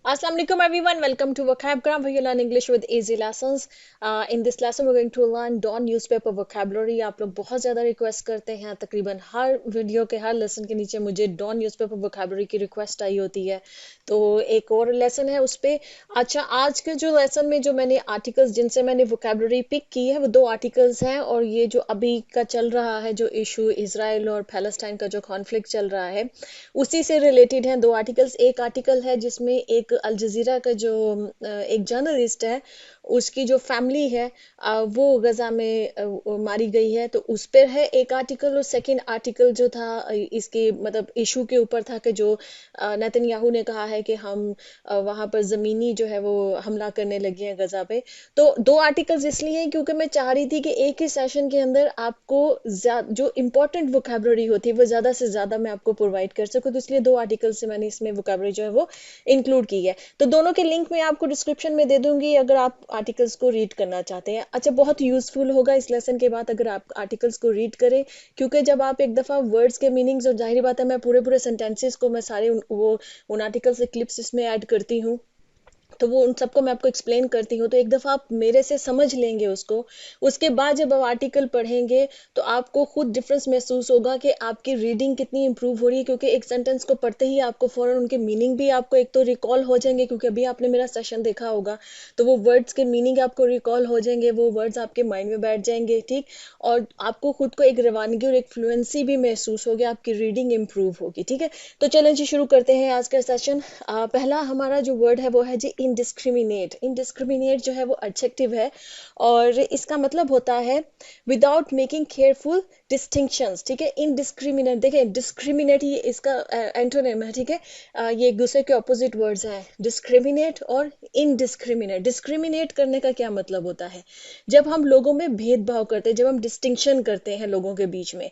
Assalamu alaikum everyone. Welcome to Vocabgram where you learn English with easy lessons. In this lesson we're going to learn Dawn newspaper vocabulary. आप लोग बहुत ज़्यादा request करते हैं, तकरीबन हर video के हर lesson के नीचे मुझे Dawn newspaper vocabulary की रिक्वेस्ट आई होती है. तो एक और लेसन है उस पे. अच्छा, आज के जो लेसन में जो मैंने आर्टिकल्स जिनसे मैंने vocabulary पिक की है वो दो आर्टिकल्स हैं, और ये जो अभी का चल रहा है जो इशू इजराइल और पैलेस्टाइन का जो कॉन्फ्लिक्ट चल रहा है उसी से रिलेटेड हैं दो आर्टिकल्स. एक आर्टिकल है जिसमें एक अल जजीरा का जो एक जर्नलिस्ट है उसकी जो फैमिली है वो गजा में मारी गई है, तो उस पर है एक आर्टिकल. और सेकंड आर्टिकल जो था इसके मतलब इशू के ऊपर था कि जो नेतन्याहू ने कहा है कि हम वहां पर जमीनी जो है वो हमला करने लगे हैं गजा पे. तो दो आर्टिकल्स इसलिए हैं क्योंकि मैं चाह रही थी कि एक ही सेशन के अंदर आपको जो इम्पोर्टेंट वोकैबुलरी होती है वो ज्यादा से ज्यादा मैं आपको प्रोवाइड कर सकूं, तो इसलिए दो आर्टिकल से मैंने इसमें वोकैबुलरी जो है वो इंक्लूड की है. तो दोनों के लिंक मैं आपको डिस्क्रिप्शन में दे दूंगी अगर आप आर्टिकल्स को रीड करना चाहते हैं. अच्छा, बहुत यूजफुल होगा इस लेसन के बाद अगर आप आर्टिकल्स को रीड करें, क्योंकि जब आप एक दफा वर्ड्स के मीनिंग्स, और जाहिर बात है मैं पूरे पूरे सेंटेंसेस को मैं सारे उन आर्टिकल से क्लिप्स इसमें ऐड करती हूँ, तो वो उन सबको मैं आपको एक्सप्लेन करती हूँ, तो एक दफ़ा आप मेरे से समझ लेंगे उसको. उसके बाद जब आप आर्टिकल पढ़ेंगे तो आपको खुद डिफरेंस महसूस होगा कि आपकी रीडिंग कितनी इंप्रूव हो रही है, क्योंकि एक सेंटेंस को पढ़ते ही आपको फ़ौरन उनके मीनिंग भी आपको एक तो रिकॉल हो जाएंगे, क्योंकि अभी आपने मेरा सेशन देखा होगा तो वो वर्ड्स के मीनिंग आपको रिकॉल हो जाएंगे, वो वर्ड्स आपके माइंड में बैठ जाएंगे. ठीक. और आपको खुद को एक रवानगी और एक फ्लुएंसी भी महसूस होगी, आपकी रीडिंग इंप्रूव होगी. ठीक है, तो चलें जी शुरू करते हैं आज का सेशन. पहला हमारा जो वर्ड है वो है जी इनडिस्क्रिमिनेट. इनडिस्क्रिमिनेट जो है वो एडजेक्टिव है और इसका मतलब होता है विदाउट मेकिंग केयरफुल डिस्टिंक्शंस. ठीक है, इनडिस्क्रिमिनेट, देखें डिस्क्रिमिनेट ही इसका एंटोनिम है. ठीक है, ये एक दूसरे के ऑपोजिट वर्ड्स हैं, डिस्क्रिमिनेट और इनडिस्क्रिमिनेट. डिस्क्रिमिनेट करने का क्या मतलब होता है? जब हम लोगों में भेदभाव करते हैं, जब हम डिस्टिंक्शन करते हैं लोगों के बीच में,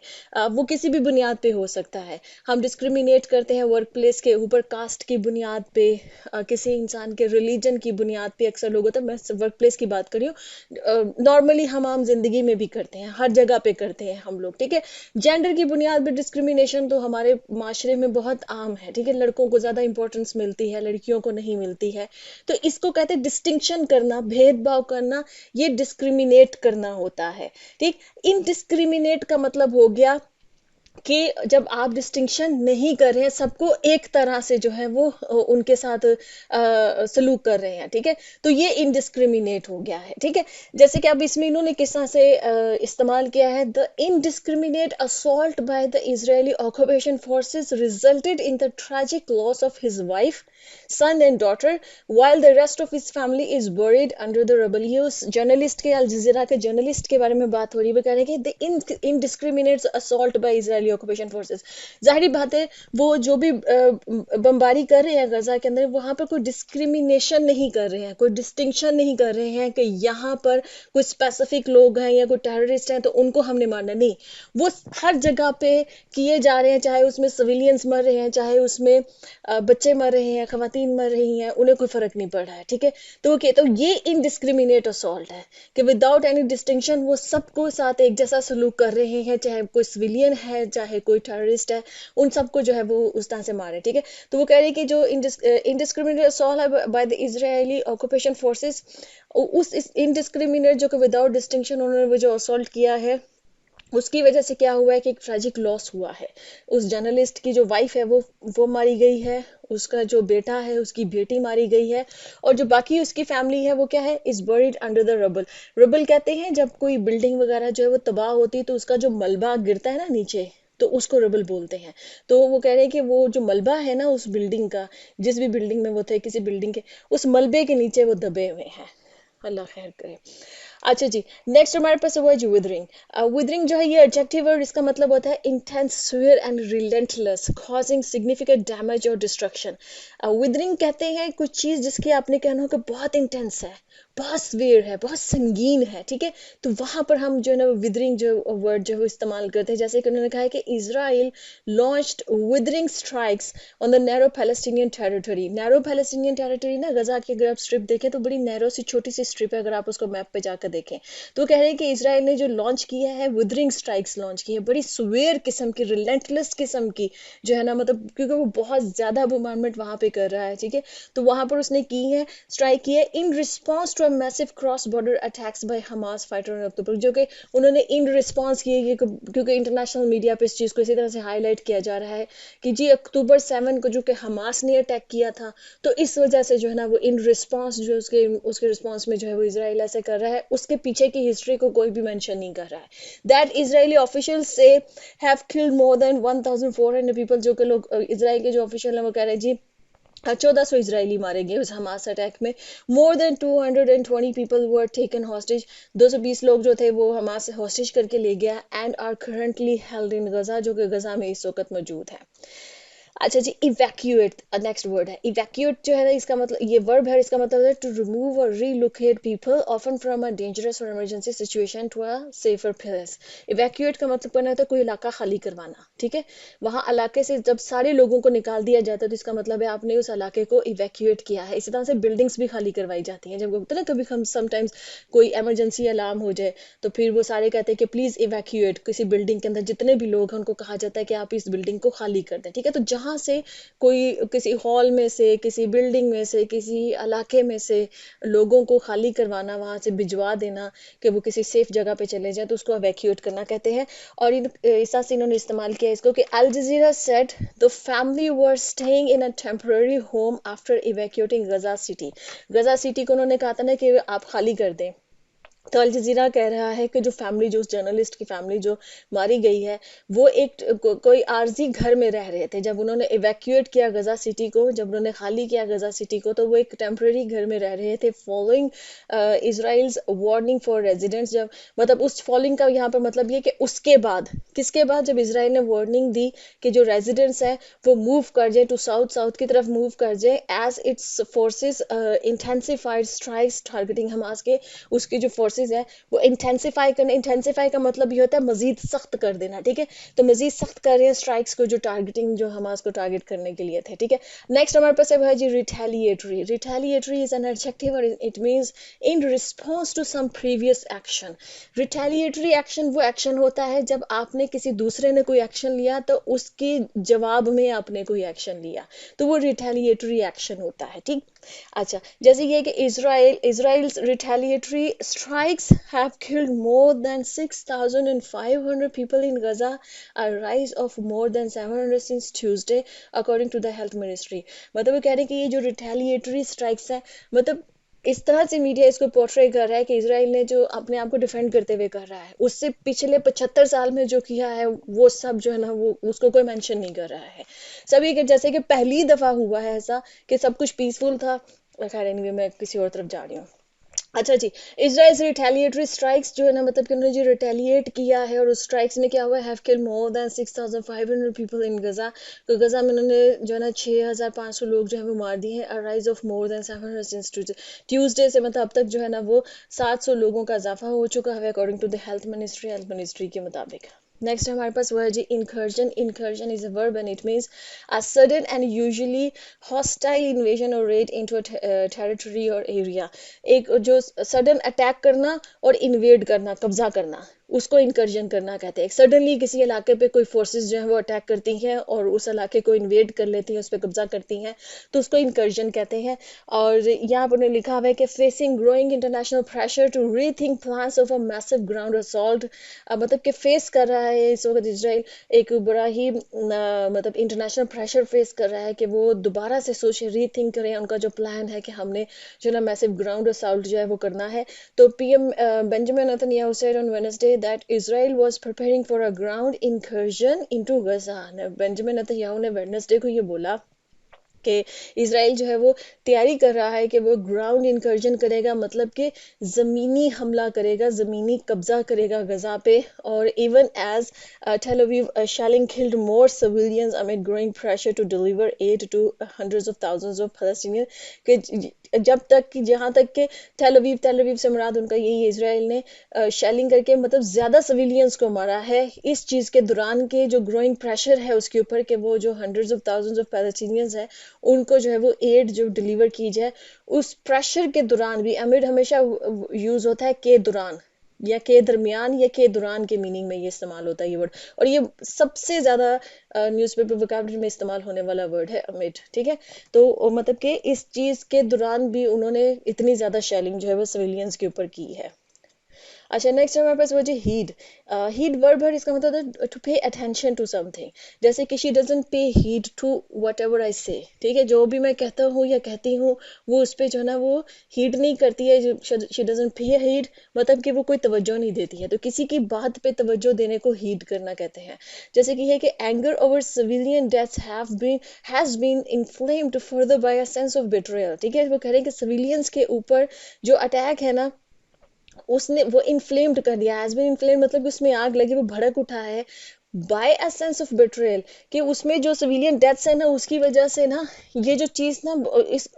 वो किसी भी बुनियाद पे हो सकता है. हम डिस्क्रिमिनेट करते हैं वर्क प्लेस के ऊपर कास्ट की बुनियाद पे, किसी इंसान के रिलीजन की बुनियाद पे. अक्सर लोग होता है, मैं वर्क प्लेस की बात कर रही हूँ, नॉर्मली हम आम जिंदगी में भी करते हैं, हर जगह पे करते हैं हम लोग. ठीक है, जेंडर की बुनियाद पे डिस्क्रिमिनेशन तो हमारे माशरे में बहुत आम है. ठीक है, लड़कों को ज्यादा इंपॉर्टेंस मिलती है, लड़कियों को नहीं मिलती है, तो इसको कहते हैं डिस्टिंक्शन करना, भेदभाव करना, ये डिस्क्रिमिनेट करना होता है. ठीक. इनडिस्क्रिमिनेट का मतलब हो गया कि जब आप डिस्टिंक्शन नहीं कर रहे हैं, सबको एक तरह से जो है वो उनके साथ सलूक कर रहे हैं. ठीक है, तो ये इनडिस्क्रिमिनेट हो गया है. ठीक है, जैसे कि अब इसमें इन्होंने किस तरह से इस्तेमाल किया है, the indiscriminate assault by the Israeli occupation forces resulted in the tragic loss of his wife, son and daughter, while the rest of his family is buried under the rubble. ये उस जर्नलिस्ट के, अल जजीरा के journalist के बारे में बात हो रही है. वो कह रहे हैं कि the indiscriminate assault by Israeli occupation forces. जाहिर बात है वो जो भी बमबारी कर रहे हैं गजा के अंदर, वहां पर कोई डिस्क्रिमिनेशन नहीं कर रहे हैं, कोई डिस्टिंक्शन नहीं कर रहे हैं कि यहाँ पर कोई स्पेसिफिक लोग हैं या कोई टेररिस्ट हैं तो उनको हमने मारना. नहीं, वो हर जगह पे किए जा रहे हैं, चाहे उसमें सिविलियंस मर रहे हैं, चाहे उसमें बच्चे मर रहे हैं, खवातीन मर रही हैं, उन्हें कोई फर्क नहीं पड़ रहा है. ठीक है, तो वो कहते ये इनडिस्क्रिमिनेट असॉल्ट है कि विदाउट एनी डिस्टिंक्शन वो सबको साथ एक जैसा सलूक कर रहे हैं, चाहे कोई सिविलियन है चाहे कोई टेररिस्ट है, उन सबको जो है वो उस तरह से मारे. ठीक है, तो वो कह रहे हैं कि जो इनडिस्क्रिमिनेट असॉल्ट है by the Israeli occupation forces, उस इनडिस्क्रिमिनेट जो कि विदाउट डिस्टिंक्शन उन्होंने वो जो असॉल्ट किया है, उसकी वजह से क्या हुआ है कि एक ट्रेजिक लॉस हुआ है. उस जर्नलिस्ट की जो वाइफ है वो मारी गई है, उसका जो बेटा है उसकी बेटी मारी गई है, और जो बाकी उसकी फैमिली है वो क्या है, is buried under the rubble. Rubble कहते हैं जब कोई बिल्डिंग वगैरह जो है वो तबाह होती है तो उसका जो मलबा गिरता है ना नीचे, तो उसको रबल बोलते हैं. तो वो कह रहे हैं कि वो जो मलबा है ना उस बिल्डिंग का, जिस भी बिल्डिंग में वो थे, किसी बिल्डिंग के उस मलबे के नीचे वो दबे हुए हैं. अल्लाह खैर करे. अच्छा जी, नेक्स्ट हमारे पास हुआ जी विदरिंग. विदरिंग जो है ये एडजेक्टिव है और इसका मतलब होता है intense, severe and relentless, causing significant damage और डिस्ट्रक्शन. विदरिंग कहते हैं कुछ चीज जिसकी आपने कहना हो कि बहुत इंटेंस है, बहुत सिवियर है, बहुत संगीन है. ठीक है, तो वहां पर हम जो है ना विदरिंग जो वर्ड जो है वो इस्तेमाल करते हैं. जैसे कि उन्होंने कहा है कि Israel launched withering strikes on the narrow Palestinian territory. Narrow Palestinian territory ना, गजा की अगर आप स्ट्रिप देखें तो बड़ी नैरो सी छोटी सी स्ट्रिप है, अगर आप उसको मैप पे जाकर जाकर देखें। तो वो कह रहे हैं कि इसराइल ने जो लॉन्च किया है विदरिंग स्ट्राइक्स लॉन्च की है, बड़ी सुवेयर किस्म की, रिलेंटलेस किस्म की जो है ना, मतलब क्योंकि वो बहुत ज्यादा बोmbardment वहां पे कर रहा है, ठीक है। तो वहां पर उसने की है, स्ट्राइक की है in response to a massive cross border attacks by Hamas fighter in October, जो कि उन्होंने इन रिस्पॉन्स किए क्योंकि इंटरनेशनल मीडिया पे इस चीज को इसी तरह से हाईलाइट किया जा रहा है कि जी अक्टूबर 7 को जो कि हमास ने अटैक किया था, तो इस वजह से जो है ना वो इन रिस्पॉन्स जो उसके उसके रिस्पॉन्स में जो है वो इसराइल ऐसे कर रहा है, उसके पीछे की हिस्ट्री को कोई भी मेंशन नहीं कर रहा है। दैट इजरायली ऑफिशियल्स से have killed more then 1400 people, जो कि लोग इसराइल के जो ऑफिशियल है वो कह रहे हैं जी 1400 इसराइली मारे गए उस हमास अटैक में। More than 220 people were taken hostage, 220 लोग जो थे वो हमास हॉस्टेज करके ले गया and are currently held in Gaza, जो कि गजा में इस वक्त मौजूद है। अच्छा जी, इवैक्यूएट नेक्स्ट वर्ड है। इवैक्यूएट जो है ना, इसका मतलब ये वर्ब है, इसका मतलब है टू रिमूव और relocate people often from a dangerous और emergency situation to a safer place. Evacuate का मतलब बना था कोई इलाका खाली करवाना, ठीक है। वहां इलाके से जब सारे लोगों को निकाल दिया जाता है तो इसका मतलब है आपने उस इलाके को इवैक्यूएट किया है। इसी तरह से बिल्डिंग्स भी खाली करवाई जाती हैं, जब होता है ना कभी हम समटाइम्स कोई इमरजेंसी अलार्म हो जाए तो फिर वो सारे कहते हैं कि प्लीज इवैक्यूएट, किसी बिल्डिंग के अंदर जितने भी लोग हैं उनको कहा जाता है कि आप इस बिल्डिंग को खाली कर दें, ठीक है। तो जहां से कोई किसी हॉल में से, किसी बिल्डिंग में से, किसी इलाके में से लोगों को खाली करवाना, वहां से भिजवा देना कि वो किसी सेफ जगह पे चले जाए, तो उसको इवैक्यूएट करना कहते हैं। और इस तरह से इन्होंने इस्तेमाल किया इसको कि Al Jazeera said the family were staying in a temporary home after evacuating Gaza city. Gaza city को उन्होंने कहा था ना कि आप खाली कर दें। तो अल जजीरा कह रहा है कि जो फैमिली, जो उस जर्नलिस्ट की फैमिली जो मारी गई है, वो एक कोई आरजी घर में रह रहे थे। जब उन्होंने इवैक्यूएट किया गजा सिटी को, जब उन्होंने खाली किया गजा सिटी को, तो वो एक टेम्पररी घर में रह रहे थे following Israel's warning for residents. जब मतलब उस फॉलोइंग का यहाँ पर मतलब ये कि उसके बाद, किसके बाद, जब इसराइल ने वार्निंग दी कि जो रेजिडेंट्स हैं वो मूव कर जाए टू साउथ, साउथ की तरफ मूव कर जाए as its forces intensified strikes targeting Hamas के, उसकी जो फोर्सेस है वो इंटेंसिफाई करने, इंटेंसिफाई का मतलब ये होता है मजीद सख्त कर देना, ठीक है। तो मजीद सख्त कर रहे हैं स्ट्राइक्स को, जो टारगेटिंग जो हमास को टारगेट करने के लिए थे, ठीक है। नेक्स्ट हमारे पास है जी retaliatory. Retaliatory is an adjective और it means in response to some previous action. Retaliatory action वो एक्शन होता है जब आपने किसी दूसरे ने कोई एक्शन लिया तो उसके जवाब में आपने कोई एक्शन लिया, तो वो रिटेलिएटरी एक्शन होता है, ठीक। अच्छा, जैसे ये कि Israel's retaliatory strikes have killed more than 6,500 people in Gaza, a rise of more than 700 since Tuesday, according to the health ministry। मतलब वो कह रहे हैं कि ये जो retaliatory strikes है, मतलब इस तरह से मीडिया इसको पोर्ट्रे कर रहा है कि इसराइल ने जो अपने आप को डिफेंड करते हुए कर रहा है, उससे पिछले 75 साल में जो किया है वो सब जो है ना वो उसको कोई मेंशन नहीं कर रहा है। सभी के जैसे कि पहली दफा हुआ है ऐसा कि सब कुछ पीसफुल था। खैर एनीवे मैं किसी और तरफ जा रही हूँ। अच्छा जी, इजराइल रिटेलिएटरी स्ट्राइक्स जो है ना, मतलब कि उन्होंने जो रिटेलिएट किया है और उस स्ट्राइक्स में क्या हुआ है, have killed more than 6,500 people in Gaza. तो गजा में उन्होंने जो है ना 6,500 लोग जो है वो मार दिए हैं। A rise of more than 700 since Tuesday से, मतलब अब तक जो है ना वो 700 लोगों का इजाफा हो चुका है according to the health ministry के मुताबिक। नेक्स्ट हमारे पास वो है जी incursion। incursion is a verb and it means a sudden and usually hostile invasion or raid into a territory or area। एक जो सडन अटैक करना और इन्वेड करना, कब्जा करना, उसको इंकर्जन करना कहते हैं। सडनली किसी इलाके पे कोई फोर्सेस जो है वो अटैक करती हैं और उस इलाके को इन्वेड कर लेती हैं, उस पर कब्जा करती हैं, तो उसको इंकर्जन कहते हैं। और यहाँ पर लिखा हुआ है कि facing growing international pressure to rethink plans of a massive ground assault. मतलब कि फेस कर रहा है इस वक्त इसराइल एक बड़ा ही मतलब इंटरनेशनल प्रेशर फेस कर रहा है कि वो दोबारा से सोचे, रीथिंक करें उनका जो प्लान है कि हमने जो ना मैसिव ग्राउंड असॉल्ट जो है वो करना है। तो PM Benjamin Netanyahu said on Wednesday that Israel was preparing for a ground incursion into Gaza। Benjamin Netanyahu ने वेडनेसडे को ये बोला कि इसराइल जो है वो तैयारी कर रहा है कि वो ग्राउंड इनकर्जन करेगा, मतलब कि ज़मीनी हमला करेगा, ज़मीनी कब्जा करेगा गजा पे। और even as Tel Aviv shelling killed more civilians amid growing pressure to deliver aid to hundreds of thousands of Palestinian. कि जब तक कि जहाँ तक के टेल अवीव से मुराद उनका यही है, इसराइल ने शेलिंग करके मतलब ज़्यादा सिविलियंस को मारा है इस चीज़ के दौरान के जो ग्रोइंग प्रेशर है उसके ऊपर कि वो जो hundreds of thousands of Palestinians है उनको जो है वो एड जो डिलीवर की जाए, उस प्रेशर के दौरान भी अमिड हमेशा यूज होता है के दौरान या के दरमियान या के दौरान के मीनिंग में ये इस्तेमाल होता है ये वर्ड। और ये सबसे ज्यादा न्यूज़पेपर वोकैबुलरी में इस्तेमाल होने वाला वर्ड है अमिड, ठीक है। तो मतलब कि इस चीज के दौरान भी उन्होंने इतनी ज्यादा शेलिंग जो है वो सिविलियंस के ऊपर की है। अच्छा, नेक्स्ट हमारे पास वर्ड है हीड। हीड वर्ब है, इसका मतलब है to pay attention to something. जैसे कि she doesn't pay heed to whatever I say, ठीक है, जो भी मैं कहता हूँ या कहती हूँ वो उस पे जो है ना वो हीड नहीं करती है। शी डजंट पे हीड मतलब कि वो कोई तवज्जो नहीं देती है। तो किसी की बात पे तवज्जो देने को हीड करना कहते हैं। जैसे कि है कि anger over civilian deaths has been inflamed further by a sense of betrayal, ठीक है। वो कह रहे हैं कि सिविलियंस के ऊपर जो अटैक है ना, उसने वो इन्फ्लेम्ड कर दिया। हैज बीन इन्फ्लेम्ड मतलब कि उसमें आग लगी, वो भड़क उठा है by a sense of betrayal, कि उसमें जो सिविलियन डेथ्स है ना उसकी वजह से ना ये जो चीज ना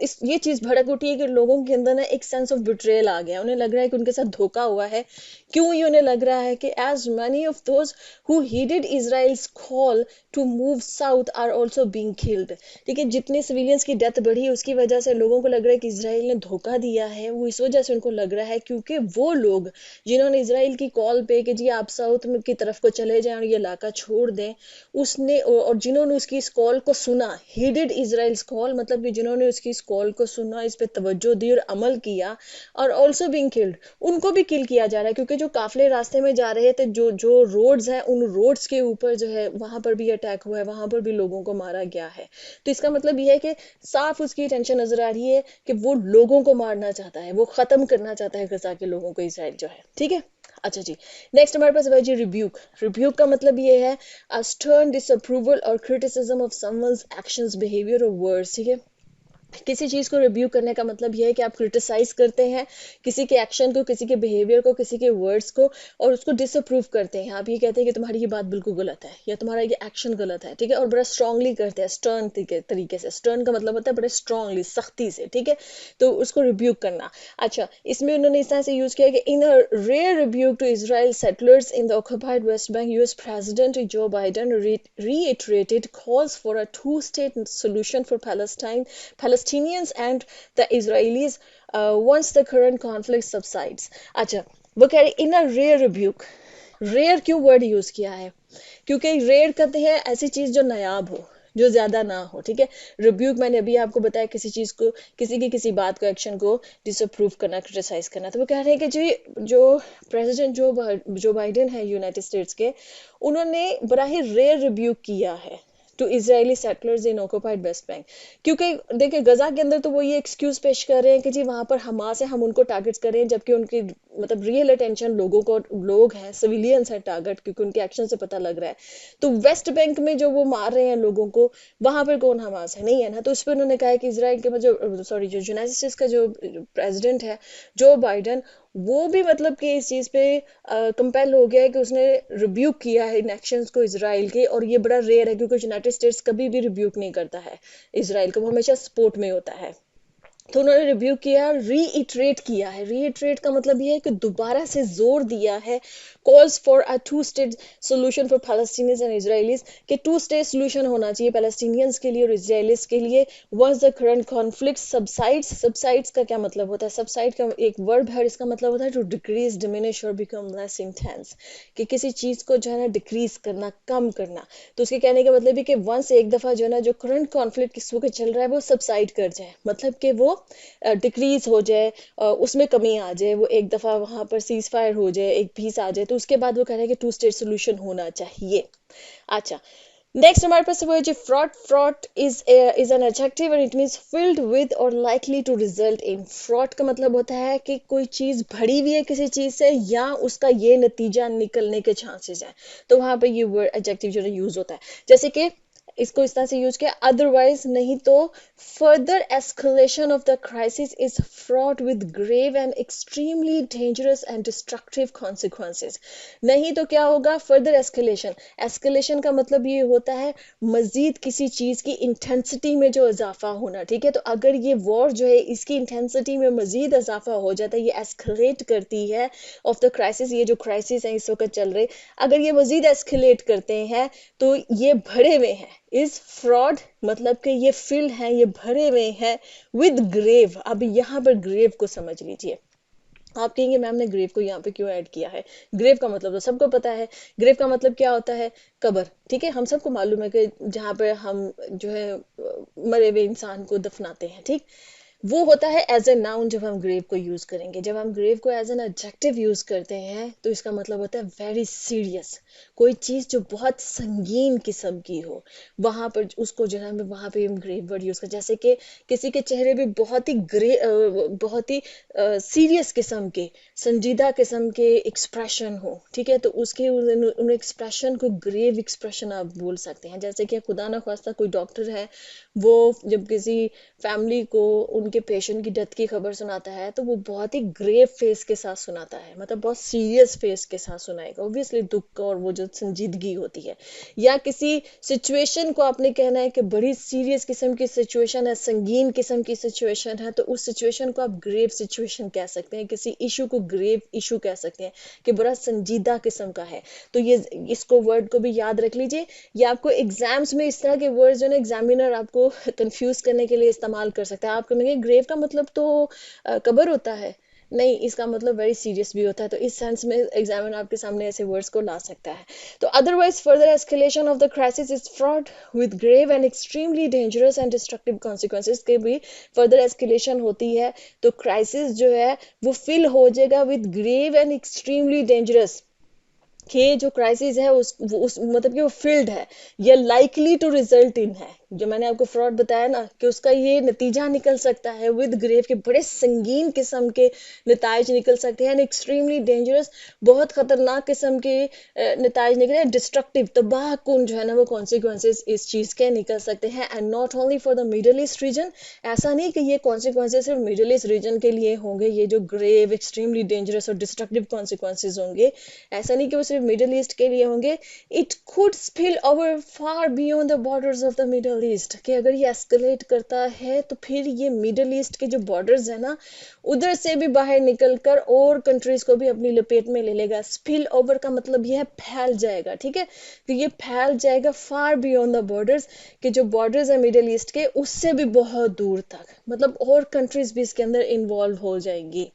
इस ये चीज भड़क उठी है कि लोगों के अंदर ना एक सेंस ऑफ बिट्रेयल आ गया। उन्हें लग रहा है कि उनके साथ धोखा हुआ है। क्यों ये उन्हें लग रहा है कि as many of those who heeded Israel's call to move south are also being killed, ठीक है। जितने सिविलियंस की डेथ बढ़ी उसकी वजह से लोगों को लग रहा है कि इसराइल ने धोखा दिया है। वो इस वजह से उनको लग रहा है क्योंकि वो लोग जिन्होंने इसराइल की कॉल पे कि जी आप साउथ की तरफ को चले जाएं और ये इलाका छोड़ दें, उसने और जिन्होंने उसकी इस कॉल को सुना, heeded Israel's call मतलब कि जिन्होंने उसकी इस कॉल को सुना, इस पे तवज्जो दी और अमल किया, और ऑल्सो बीइंग किल्ड, उनको भी किल किया जा रहा है। क्योंकि जो काफले रास्ते में जा रहे थे, जो जो रोड्स हैं, उन रोड्स के ऊपर जो है वहां पर भी अटैक हुआ है, वहां पर भी लोगों को मारा गया है। तो इसका मतलब ये है कि साफ उसकी टेंशन नजर आ रही है कि वो लोगों को मारना चाहता है, वो खत्म करना चाहता है गजा के लोगों को, इसराइल जो है, ठीक है। अच्छा जी, नेक्स्ट हमारे पास है जी रिब्यूक। रिब्यूक का मतलब ये है a stern disapproval or criticism of someone's actions, behavior or words, ठीक है। किसी चीज को रिव्यू करने का मतलब यह है कि आप क्रिटिसाइज करते हैं किसी के एक्शन को, किसी के बिहेवियर को, किसी के वर्ड्स को, और उसको डिसअप्रूव करते हैं। आप ये कहते हैं कि तुम्हारी ये बात बिल्कुल गलत है या तुम्हारा ये एक्शन गलत है, ठीक है। और बड़ा स्ट्रांगली करते हैं, स्टर्न तरीके से। स्टर्न का मतलब होता है बड़े स्ट्रांगली, सख्ती से, ठीक है। तो उसको रिव्यू करना। अच्छा, इसमें उन्होंने इस तरह से यूज किया कि in a rare review to Israel settlers in the occupied West Bank, US President Joe Biden reiterated calls for a two-state solution for Palestinians and the Israelis once the current conflict subsides. अच्छा, वो कह रहे इन a rare rebuke. Rare क्यों word use किया है? क्योंकि rare कहते हैं ऐसी चीज जो नायाब हो, जो ज्यादा ना हो, ठीक है। रिब्यूक मैंने अभी आपको बताया किसी चीज को, किसी की किसी बात को, एक्शन को डिसअप्रूव करना, क्रिटिसाइज करना। तो वो कह रहे हैं कि जी जो प्रेसिडेंट जो बाइडेन है यूनाइटेड स्टेट्स के, उन्होंने बड़ा ही रेयर रिब्यूक किया है to Israeli settlers in occupied West Bank. क्योंकि देखिए गजा के अंदर तो वो ये एक्सक्यूज पेश कर रहे हैं कि जी वहां पर हमास है, हम उनको टारगेट कर रहे हैं, जबकि उनकी मतलब रियल अटेंशन लोगों को, लोग हैं, सिविलियंस हैं टारगेट, क्योंकि उनके एक्शन से पता लग रहा है। तो वेस्ट बैंक में जो वो मार रहे हैं लोगों को, वहां पर कौन हमास है? नहीं है ना। तो उस पर उन्होंने कहा है कि इसराइल के जो सॉरी जो यूनाइटेड स्टेट्स का जो प्रेसिडेंट है जो बाइडन, वो भी मतलब कि इस चीज पे कंपेल हो गया है कि उसने रिब्यूक किया है इन एक्शंस को इसराइल के। और ये बड़ा रेयर है क्योंकि यूनाइटेड स्टेट्स कभी भी रिब्यूक नहीं करता है इसराइल का, वो हमेशा सपोर्ट में होता है। तो उन्होंने रिव्यू किया, रीइटरेट किया है। रीइटरेट का मतलब ये है कि दोबारा से जोर दिया है, calls for a two state solution for Palestinians and Israelis, कि टू स्टेट सोल्यूशन होना चाहिए पैलेस्टीनियंस के लिए और इजराइलीज के लिए। Once the current conflict subsides. Subsides का क्या मतलब होता है? सबसाइड का एक वर्ब है, इसका मतलब होता है टू डिक्रीज, डिमिनिश और बिकम लेस इंटेंस, कि किसी चीज को जो है ना डिक्रीज करना, कम करना। तो उसके कहने का मतलब है कि वंस एक दफा जो है ना जो करंट कॉन्फ्लिक्ट किस वक्त चल रहा है वो सबसाइड कर जाए, मतलब कि वो डिक्रीज हो जाए, उसमें कमी आ जाए, वो एक दफा वहां पर सीज फायर हो जाए, एक पीस आ जाए। तो उसके बाद वो कह रहे हैं कि टू स्टेट सोल्यूशन होना चाहिए। अच्छा, नेक्स्ट हमारे पास वो है जी fraught. Fraught is an adjective and it means filled with और likely to result in. Fraught का मतलब होता है कि कोई चीज भरी हुई है किसी चीज से, या उसका ये नतीजा निकलने के चांसेस हैं। तो वहां पे ये वर्ड एडजेक्टिव जो है यूज होता है। जैसे कि इसको इस तरह से यूज किया, अदरवाइज नहीं तो further escalation of the crisis is fraught with grave and extremely dangerous and destructive consequences. नहीं तो क्या होगा? Further escalation. एस्केलेशन का मतलब ये होता है मजीद किसी चीज की इंटेंसिटी में जो इजाफा होना, ठीक है। तो अगर ये वॉर जो है इसकी इंटेंसिटी में मजीद इजाफा हो जाता है, ये एस्केलेट करती है ऑफ द क्राइसिस, ये जो क्राइसिस है इस वक्त चल रहे, अगर ये मजीद एस्केलेट करते हैं तो ये बढ़े हुए हैं, इज फ्रॉड मतलब कि ये फिल है, ये भरे हुए हैं विद ग्रेव। अब यहाँ पर ग्रेव को समझ लीजिए। आप कहेंगे मैम ने ग्रेव को यहाँ पे क्यों ऐड किया है? ग्रेव का मतलब तो सबको पता है। ग्रेव का मतलब क्या होता है? कबर। ठीक है, हम सबको मालूम है कि जहाँ पे हम जो है मरे हुए इंसान को दफनाते हैं। ठीक, वो होता है एज ए नाउन जब हम ग्रेव को यूज करेंगे। जब हम ग्रेव को एज एन एडजेक्टिव यूज करते हैं तो इसका मतलब होता है वेरी सीरियस। कोई चीज जो बहुत संगीन किस्म की हो, वहां पर उसको जो है वहां पे हम ग्रेव वर्ड यूज करते हैं। जैसे कि किसी के चेहरे पे बहुत ही बहुत ही सीरियस किस्म के, संजीदा किस्म के एक्सप्रेशन हो, ठीक है, तो उसके उन एक्सप्रेशन को ग्रेव एक्सप्रेशन आप बोल सकते हैं। जैसे कि खुदा ना खास्ता कोई डॉक्टर है, वो जब किसी फैमिली को उनके पेशेंट की डेथ की खबर सुनाता है तो वो बहुत ही ग्रेव फेस के साथ सुनाता है, मतलब बहुत सीरियस फेस के साथ सुनाएगा, ऑब्वियसली दुख और वो जो संजीदगी होती है। या किसी सिचुएशन को आपने कहना है कि बड़ी सीरियस किस्म की सिचुएशन है, संगीन किस्म की सिचुएशन है, तो उस सिचुएशन को आप ग्रेव सिचुएशन कह सकते हैं। किसी इशू को ग्रेव इशू कह सकते हैं कि बड़ा संजीदा किस्म का है। तो ये इसको वर्ड को भी याद रख लीजिए। ये आपको एग्जाम्स में इस तरह के वर्ड जो है ना एग्जामिनर आपको कंफ्यूज करने के लिए इस्तेमाल कर सकता है। आप कहेंगे ग्रेव का मतलब तो कब्र होता है। नहीं, इसका मतलब वेरी सीरियस भी होता है। तो इस सेंस में एग्जामिनर आपके सामने ऐसे वर्ड्स को ला सकता है। तो otherwise further escalation of the crisis is fraud with grave and extremely dangerous and destructive consequences के भी फर्दर एस्केलेशन होती है तो क्राइसिस जो है वो फिल हो जाएगा with grave and extremely dangerous. कि जो क्राइसिस है उस मतलब कि वो फील्ड है, ये लाइकली टू रिजल्ट इन है। जो मैंने आपको फ्रॉड बताया ना कि उसका ये नतीजा निकल सकता है विद ग्रेव के बड़े संगीन किस्म के नताइज निकल सकते हैं, एक्सट्रीमली डेंजरस बहुत खतरनाक किस्म के नताइज निकले, डिस्ट्रक्टिव तबाह कुन जो है ना वो कॉन्सिक्वेंसेज इस चीज के निकल सकते हैं। And not only for the middle east region, ऐसा नहीं कि ये कॉन्सिक्वेंसेज सिर्फ मिडल ईस्ट रीजन के लिए होंगे, ये जो ग्रेव एक्सट्रीमली डेंजरस और डिस्ट्रक्टिव कॉन्सिक्वेंसेज होंगे, ऐसा नहीं कि वो सिर्फ मिडल ईस्ट के लिए होंगे। It could spill over far beyond the borders of the middle east, कि अगर ये एस्केलेट करता है तो फिर ये मिडल ईस्ट के जो बॉर्डर्स है ना उधर से भी बाहर निकलकर और कंट्रीज को भी अपनी लपेट में ले लेगा। स्पिल ओवर का मतलब ये है फैल जाएगा। ठीक है, तो ये फैल जाएगा फार बियॉन्ड द बॉर्डर्स, कि जो बॉर्डर्स है मिडल ईस्ट के उससे भी बहुत दूर तक, मतलब और कंट्रीज भी इसके अंदर इन्वॉल्व हो जाएंगी।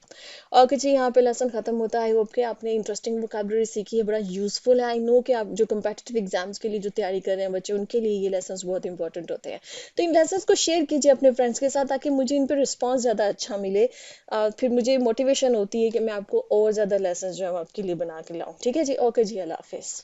ओके जी, यहाँ पे लेसन खत्म होता है। आई होप कि आपने इंटरेस्टिंग वोकैबुलरी सीखी है, बड़ा यूजफुल है। आई नो कि आप जो कम्पिटिटिव एग्जाम्स के लिए जो तैयारी कर रहे हैं बच्चे, उनके लिए ये लेसन बहुत इंपॉर्टेंट होते हैं। तो इन लेसन को शेयर कीजिए अपने फ्रेंड्स के साथ ताकि मुझे इन पर रिस्पॉन्स ज़्यादा अच्छा मिले। फिर मुझे मोटिवेशन होती है कि मैं आपको और ज़्यादा लेसन जो है आपके लिए बना के लाऊँ। ठीक है जी, ओके जी, अल्लाह हाफिज़।